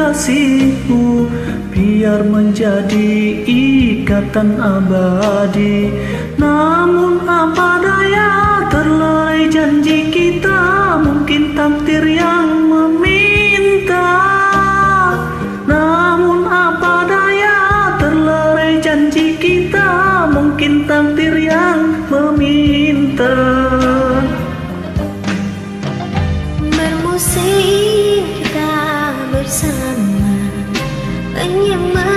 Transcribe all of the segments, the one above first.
kasihmu, biar menjadi ikatan abadi. Namun apa daya, terlai janji kita, mungkin takdir yang meminta. Namun apa daya, terlai janji kita, mungkin takdir yang meminta. Bermusim kita bersama, menyemaikan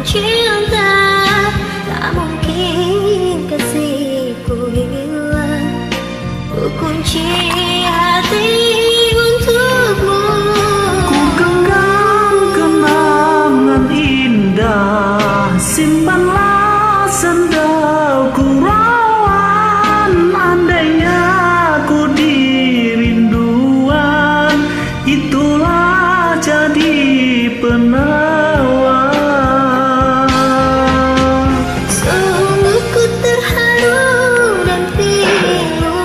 cinta. Tak mungkin kasihku hilang, ku kunci hati untukmu. Ku genggam kenangan indah, simpanlah sandalku rawan. Andainya ku dirinduan, itulah jadi penawar. Sungguh ku terharu dan pilu,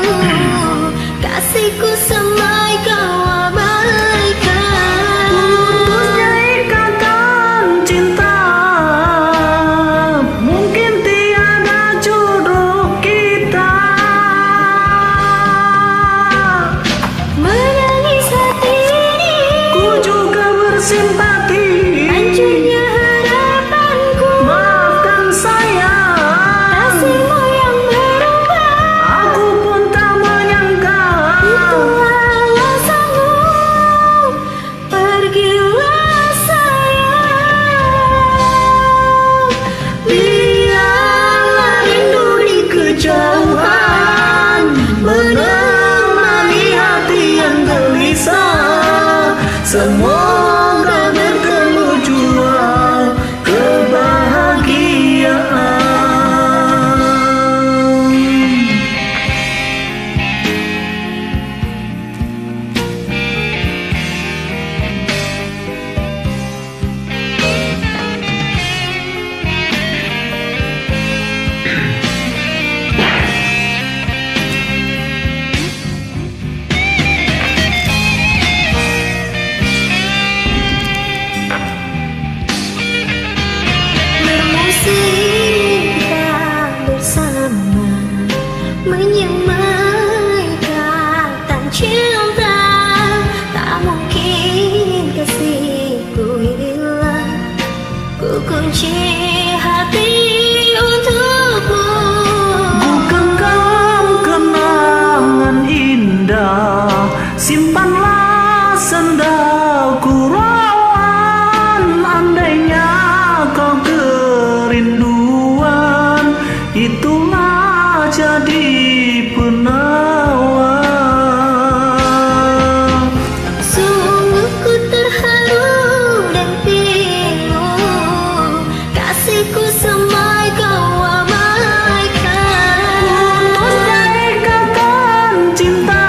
kasihku semai kau abaikan. Putusnya ikatan cinta, mungkin tiada jodoh kita. Menangis hati ini, Ku juga bersimpati. hancurnya harapanku. Maafkan sayang, Kasihmu yang berubah, aku pun tak menyangka. itulah alasanmu. Pergilah sayang, Biarlah rindu di kejauhan menemani hati yang gelisah. Semoga bertemu jua kebahagiaan. bermusim kita bersama, menyemaikan cinta. Tak mungkin kasihku hilang, ku kunci hati untukmu. Ku genggam kenangan indah, simpanlah sandalku rawan. Andainya kau kerinduan, itulah jadi penawar. Sungguh ku terharu dan pilu, kasihku semai kau abaikan. Putusnya ikatan cinta,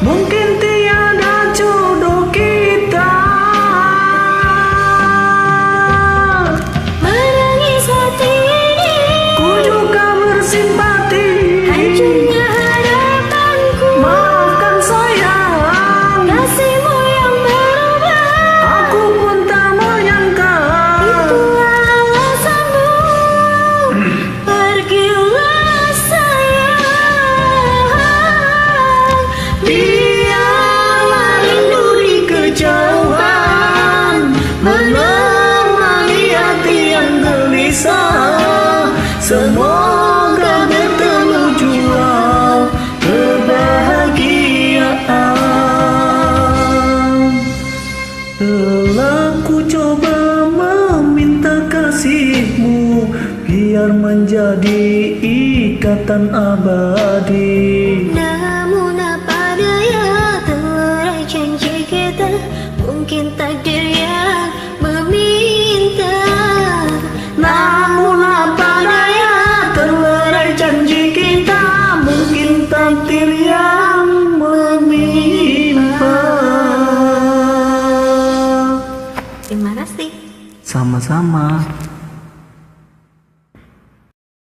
mungkin tiada jodoh kita. Menangis hati ini, Ku juga bersimpati. hancurnya harapanku. Maafkan sayang, Kasihmu yang berubah, aku pun tak menyangka. itulah alasanmu. Pergilah sayang, Biarlah rindu di kejauhan menemani hati yang gelisah. Semoga bertemu jua kebahagiaan. Telah ku coba meminta kasihmu, biar menjadi ikatan abadi. namun apa daya, terlerai janji kita, mungkin takdir yang meminta. Namun apa daya, terlerai janji kita, mungkin takdir yang meminta. Terima kasih. Sama-sama.